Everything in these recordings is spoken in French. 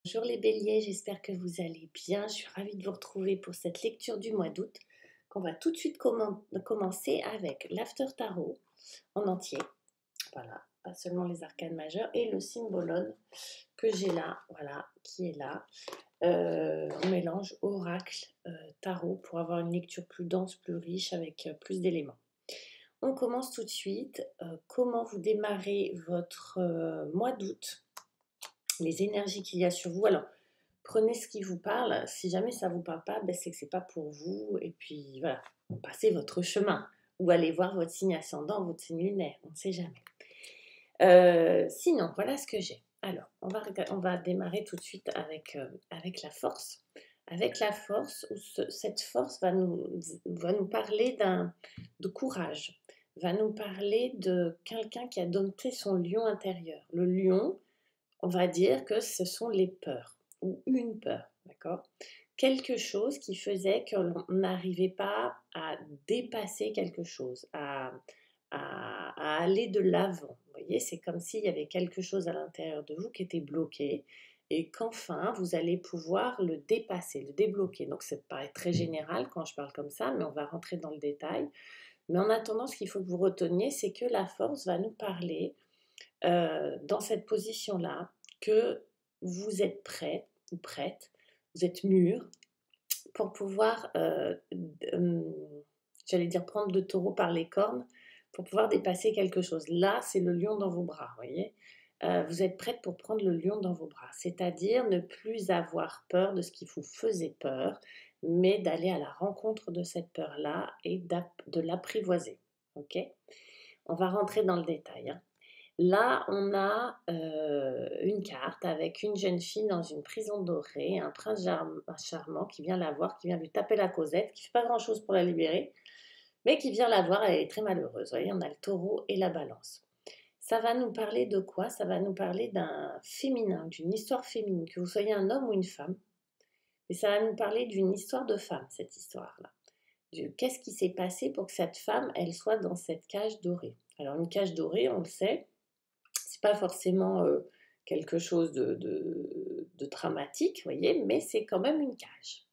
Bonjour les béliers, j'espère que vous allez bien. Je suis ravie de vous retrouver pour cette lecture du mois d'août qu'on va tout de suite commencer avec l'After Tarot en entier. Voilà, pas seulement les arcanes majeures et le symbolone que j'ai là, voilà, qui est là. On mélange oracle, tarot pour avoir une lecture plus dense, plus riche avec plus d'éléments. On commence tout de suite. Comment vous démarrez votre mois d'août, les énergies qu'il y a sur vous. Alors, prenez ce qui vous parle. Si jamais ça ne vous parle pas, ben c'est que ce n'est pas pour vous. Et puis voilà, passez votre chemin. Ou allez voir votre signe ascendant, votre signe lunaire. On ne sait jamais. Sinon, voilà ce que j'ai. Alors, on va démarrer tout de suite avec la force. Avec la force, cette force va nous parler de courage, va nous parler de quelqu'un qui a dompté son lion intérieur. Le lion, on va dire que ce sont les peurs, ou une peur, d'accord? Quelque chose qui faisait qu'on n'arrivait pas à dépasser quelque chose, à aller de l'avant. Vous voyez, c'est comme s'il y avait quelque chose à l'intérieur de vous qui était bloqué et qu'enfin, vous allez pouvoir le dépasser, le débloquer. Donc, ça paraît très général quand je parle comme ça, mais on va rentrer dans le détail. Mais en attendant, ce qu'il faut que vous reteniez, c'est que la force va nous parler dans cette position-là, que vous êtes prêt ou prête, vous êtes mûr pour pouvoir, j'allais dire prendre le taureau par les cornes, pour pouvoir dépasser quelque chose. Là, c'est le lion dans vos bras, vous voyez. Vous êtes prête pour prendre le lion dans vos bras, c'est-à-dire ne plus avoir peur de ce qui vous faisait peur, mais d'aller à la rencontre de cette peur-là et de l'apprivoiser. Ok? On va rentrer dans le détail, hein. Là, on a une carte avec une jeune fille dans une prison dorée, un prince charmant qui vient la voir, qui vient lui taper la causette, qui ne fait pas grand-chose pour la libérer, mais qui vient la voir, elle est très malheureuse. Vous voyez, on a le taureau et la balance. Ça va nous parler de quoi? Ça va nous parler d'un féminin, d'une histoire féminine, que vous soyez un homme ou une femme. Mais ça va nous parler d'une histoire de femme, cette histoire-là. Qu'est-ce qui s'est passé pour que cette femme, elle soit dans cette cage dorée? Alors, une cage dorée, on le sait, c'est pas forcément quelque chose de dramatique, vous voyez, mais c'est quand même une cage.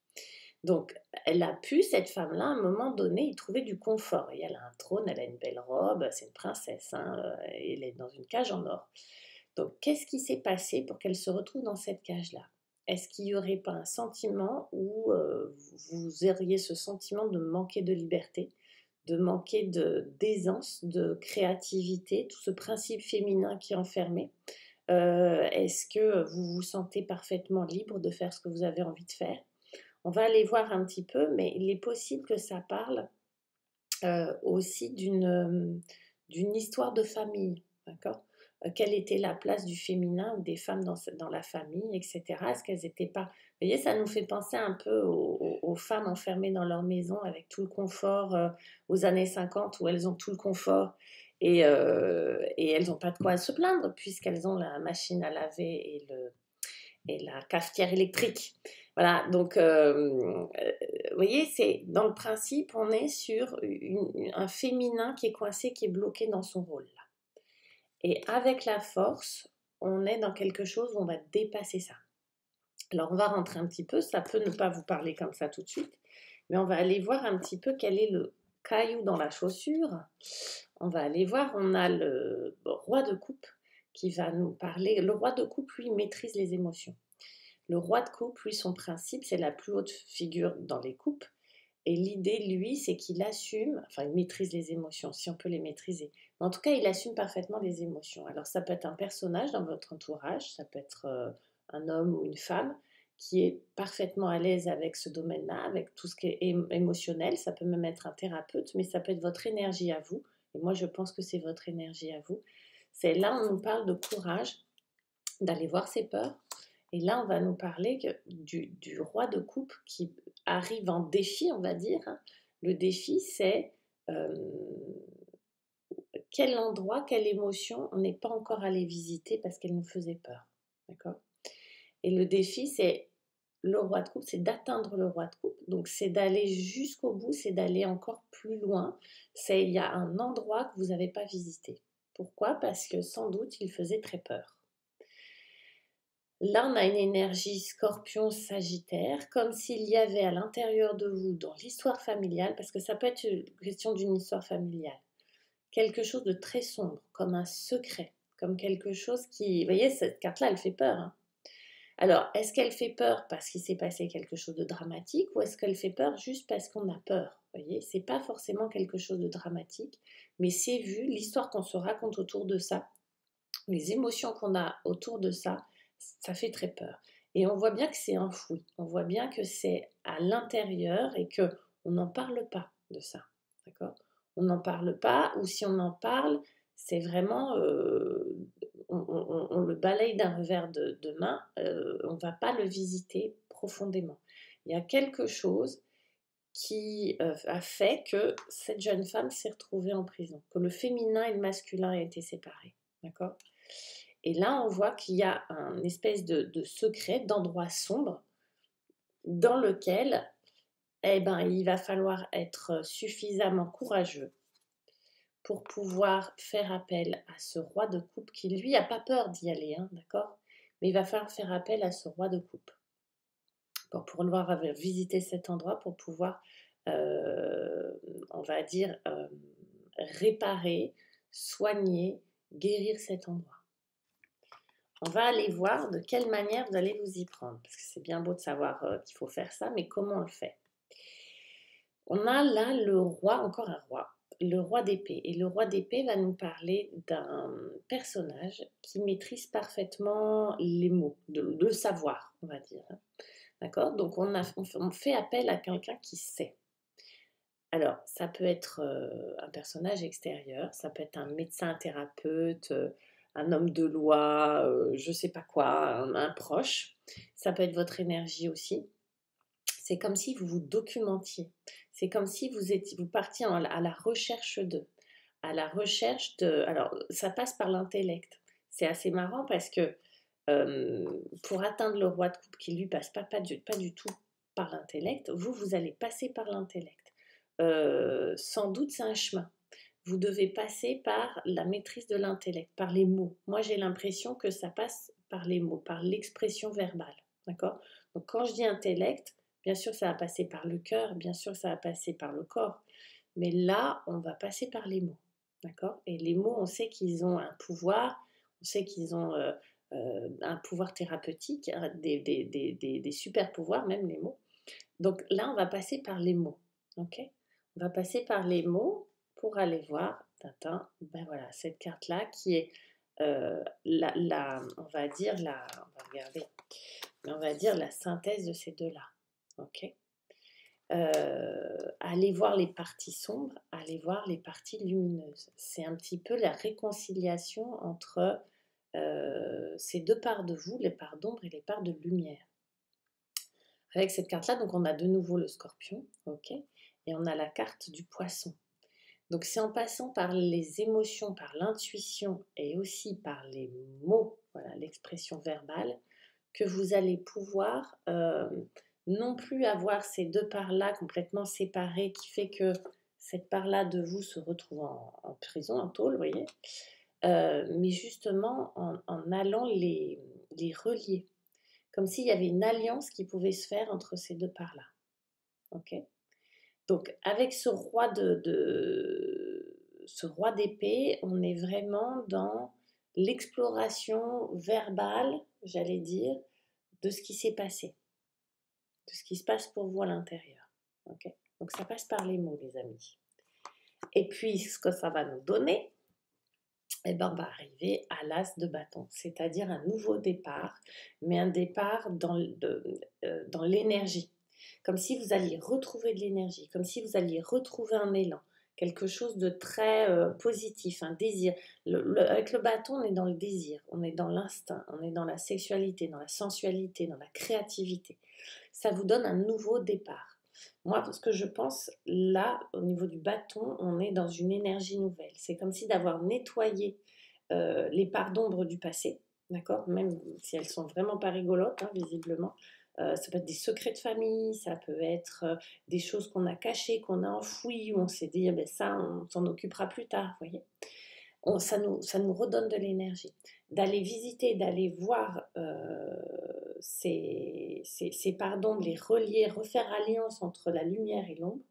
Donc, elle a pu, cette femme-là, à un moment donné, y trouver du confort. Et elle a un trône, elle a une belle robe, c'est une princesse, hein, elle est dans une cage en or. Donc, qu'est-ce qui s'est passé pour qu'elle se retrouve dans cette cage-là? Est-ce qu'il n'y aurait pas un sentiment où vous auriez ce sentiment de manquer de liberté, de manquer d'aisance, de créativité, tout ce principe féminin qui est enfermé? Est-ce que vous vous sentez parfaitement libre de faire ce que vous avez envie de faire? On va aller voir un petit peu, mais il est possible que ça parle aussi d'une histoire de famille, d'accord? Quelle était la place du féminin ou des femmes dans la famille, etc. Est-ce qu'elles n'étaient pas... Vous voyez, ça nous fait penser un peu aux femmes enfermées dans leur maison avec tout le confort aux années 50 où elles ont tout le confort et elles n'ont pas de quoi se plaindre puisqu'elles ont la machine à laver et la cafetière électrique. Voilà, donc, vous voyez, c'est dans le principe, on est sur un féminin qui est coincé, qui est bloqué dans son rôle. Là. Et avec la force, on est dans quelque chose où on va dépasser ça. Alors, on va rentrer un petit peu, ça peut ne pas vous parler comme ça tout de suite, mais on va aller voir un petit peu quel est le caillou dans la chaussure. On va aller voir, on a le roi de coupe qui va nous parler. Le roi de coupe, lui, maîtrise les émotions. Le roi de coupe, lui, son principe, c'est la plus haute figure dans les coupes. Et l'idée, lui, c'est qu'il assume, enfin, il maîtrise les émotions, si on peut les maîtriser. Mais en tout cas, il assume parfaitement les émotions. Alors, ça peut être un personnage dans votre entourage, ça peut être un homme ou une femme qui est parfaitement à l'aise avec ce domaine-là, avec tout ce qui est émotionnel. Ça peut même être un thérapeute, mais ça peut être votre énergie à vous. Et moi, je pense que c'est votre énergie à vous. C'est là, on nous parle de courage, d'aller voir ses peurs. Et là, on va nous parler du roi de coupe qui arrive en défi, on va dire. Le défi, c'est quel endroit, quelle émotion on n'est pas encore allé visiter parce qu'elle nous faisait peur. D'accord? Et le défi, c'est le roi de coupe, c'est d'atteindre le roi de coupe. Donc, c'est d'aller jusqu'au bout, c'est d'aller encore plus loin. Il y a un endroit que vous n'avez pas visité. Pourquoi? Parce que sans doute, il faisait très peur. Là, on a une énergie Scorpion-Sagittaire, comme s'il y avait à l'intérieur de vous, dans l'histoire familiale, parce que ça peut être une question d'une histoire familiale, quelque chose de très sombre, comme un secret, comme quelque chose qui... Vous voyez, cette carte-là, elle fait peur. Hein. Alors, est-ce qu'elle fait peur parce qu'il s'est passé quelque chose de dramatique ou est-ce qu'elle fait peur juste parce qu'on a peur? Vous voyez, c'est pas forcément quelque chose de dramatique, mais c'est vu, l'histoire qu'on se raconte autour de ça, les émotions qu'on a autour de ça, ça fait très peur. Et on voit bien que c'est enfoui, on voit bien que c'est à l'intérieur et que on n'en parle pas de ça, d'accord? On n'en parle pas, ou si on en parle, c'est vraiment, on le balaye d'un revers de main, on ne va pas le visiter profondément. Il y a quelque chose qui a fait que cette jeune femme s'est retrouvée en prison, que le féminin et le masculin aient été séparés, d'accord? Et là, on voit qu'il y a un espèce de secret, d'endroit sombre, dans lequel eh ben, il va falloir être suffisamment courageux pour pouvoir faire appel à ce roi de coupe qui, lui, n'a pas peur d'y aller, hein, d'accord? Mais il va falloir faire appel à ce roi de coupe pour pouvoir visiter cet endroit, pour pouvoir, on va dire, réparer, soigner, guérir cet endroit. On va aller voir de quelle manière vous allez vous y prendre, parce que c'est bien beau de savoir qu'il faut faire ça, mais comment on le fait? On a là le roi, encore un roi, le roi d'épée. Et le roi d'épée va nous parler d'un personnage qui maîtrise parfaitement les mots, de savoir, on va dire. Hein. D'accord? Donc on fait appel à quelqu'un qui sait. Alors, ça peut être un personnage extérieur, ça peut être un médecin, un thérapeute, un homme de loi, je sais pas quoi, un proche. Ça peut être votre énergie aussi. C'est comme si vous vous documentiez. C'est comme si vous partiez à la recherche d'eux. À la recherche de... Alors, ça passe par l'intellect. C'est assez marrant parce que pour atteindre le roi de coupe qui lui passe pas du tout par l'intellect, vous allez passer par l'intellect. Sans doute, c'est un chemin. Vous devez passer par la maîtrise de l'intellect, par les mots. Moi, j'ai l'impression que ça passe par les mots, par l'expression verbale. D'accord? Donc, quand je dis intellect, bien sûr, ça va passer par le cœur, bien sûr, ça va passer par le corps. Mais là, on va passer par les mots. D'accord? Et les mots, on sait qu'ils ont un pouvoir, on sait qu'ils ont un pouvoir thérapeutique, hein, des super pouvoirs, même les mots. Donc là, on va passer par les mots. Ok? On va passer par les mots pour aller voir, Tintin, ben voilà, cette carte-là qui est on va dire on va regarder, mais on va dire la synthèse de ces deux-là. Ok? Aller voir les parties sombres, aller voir les parties lumineuses. C'est un petit peu la réconciliation entre ces deux parts de vous, les parts d'ombre et les parts de lumière. Avec cette carte-là, donc on a de nouveau le scorpion, ok, et on a la carte du poisson. Donc c'est en passant par les émotions, par l'intuition et aussi par les mots, voilà, l'expression verbale, que vous allez pouvoir non plus avoir ces deux parts-là complètement séparées qui fait que cette part-là de vous se retrouve en prison, en tôle, vous voyez, mais justement en allant les relier, comme s'il y avait une alliance qui pouvait se faire entre ces deux parts-là. Ok? Donc avec ce roi d'épée, on est vraiment dans l'exploration verbale, j'allais dire, de ce qui s'est passé, de ce qui se passe pour vous à l'intérieur. Okay? Donc ça passe par les mots, les amis. Et puis ce que ça va nous donner, eh ben, on va arriver à l'as de bâton, c'est-à-dire un nouveau départ, mais un départ dans l'énergie, comme si vous alliez retrouver de l'énergie, comme si vous alliez retrouver un élan, quelque chose de très positif, un désir. Avec le bâton, on est dans le désir, on est dans l'instinct, on est dans la sexualité, dans la sensualité, dans la créativité. Ça vous donne un nouveau départ. Moi, ce que je pense, là, au niveau du bâton, on est dans une énergie nouvelle. C'est comme si d'avoir nettoyé les parts d'ombre du passé, d'accord? Même si elles sont vraiment pas rigolotes, hein, visiblement. Ça peut être des secrets de famille, ça peut être des choses qu'on a cachées, qu'on a enfouies, où on s'est dit, eh ben ça, on s'en occupera plus tard, vous voyez? Ça nous redonne de l'énergie. d'aller visiter, d'aller voir pardons, de les relier, refaire alliance entre la lumière et l'ombre,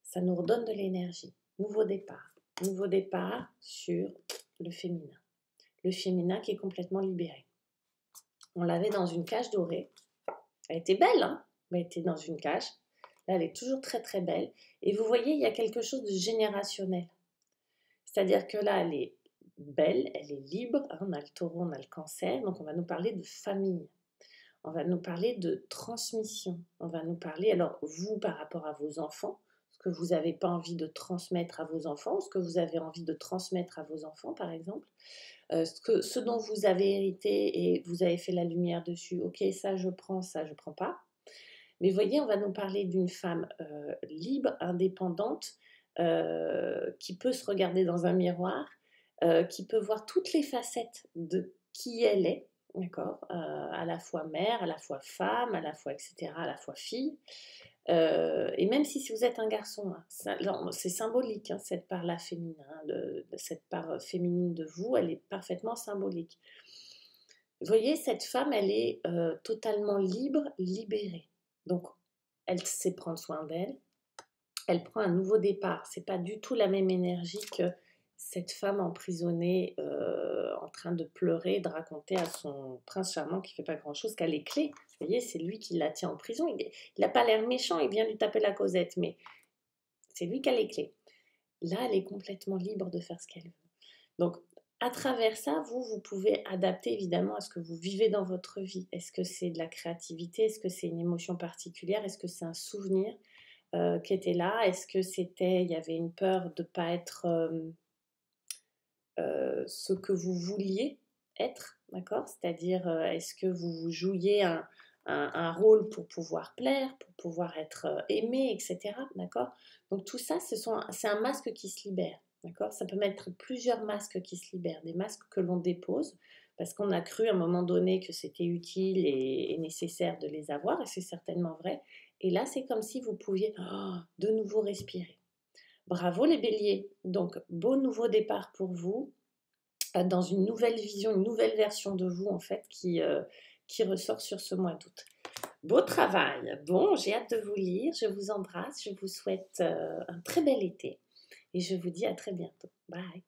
ça nous redonne de l'énergie. Nouveau départ. Nouveau départ sur le féminin. Le féminin qui est complètement libéré. On l'avait dans une cage dorée. Elle était belle, hein? Elle était dans une cage. Là, elle est toujours très très belle. Et vous voyez, il y a quelque chose de générationnel. C'est-à-dire que là, elle est belle, elle est libre. Hein, on a le taureau, on a le cancer. Donc, on va nous parler de famille. On va nous parler de transmission. On va nous parler, alors vous, par rapport à vos enfants, ce que vous n'avez pas envie de transmettre à vos enfants, ce que vous avez envie de transmettre à vos enfants, par exemple. Ce dont vous avez hérité et vous avez fait la lumière dessus, ok, ça je prends pas. Mais voyez, on va nous parler d'une femme libre, indépendante, qui peut se regarder dans un miroir, qui peut voir toutes les facettes de qui elle est, d'accord, à la fois mère, à la fois femme, à la fois etc., à la fois fille. Et même si vous êtes un garçon, hein, c'est symbolique, hein, cette part-là féminine, hein, cette part féminine de vous, elle est parfaitement symbolique. Vous voyez, cette femme, elle est totalement libre, libérée. Donc, elle sait prendre soin d'elle, elle prend un nouveau départ. C'est pas du tout la même énergie que cette femme emprisonnée, en train de pleurer, de raconter à son prince charmant qui fait pas grand-chose, qui a les clés. Vous voyez, c'est lui qui la tient en prison. Il n'a pas l'air méchant, il vient lui taper la causette, mais c'est lui qui a les clés. Là, elle est complètement libre de faire ce qu'elle veut. Donc, à travers ça, vous pouvez adapter évidemment à ce que vous vivez dans votre vie. Est-ce que c'est de la créativité? Est-ce que c'est une émotion particulière? Est-ce que c'est un souvenir qui était là? Est-ce que il y avait une peur de ne pas être ce que vous vouliez être, d'accord? C'est-à-dire, est-ce que vous jouiez un rôle pour pouvoir plaire, pour pouvoir être aimé, etc. D'accord? Donc tout ça, c'est un masque qui se libère, d'accord? Ça peut mettre plusieurs masques qui se libèrent, des masques que l'on dépose parce qu'on a cru à un moment donné que c'était utile et nécessaire de les avoir, et c'est certainement vrai. Et là, c'est comme si vous pouviez de nouveau respirer. Bravo les béliers. Donc, beau nouveau départ pour vous, dans une nouvelle vision, une nouvelle version de vous, en fait, qui ressort sur ce mois d'août. Beau travail. Bon, j'ai hâte de vous lire. Je vous embrasse. Je vous souhaite un très bel été. Et je vous dis à très bientôt. Bye.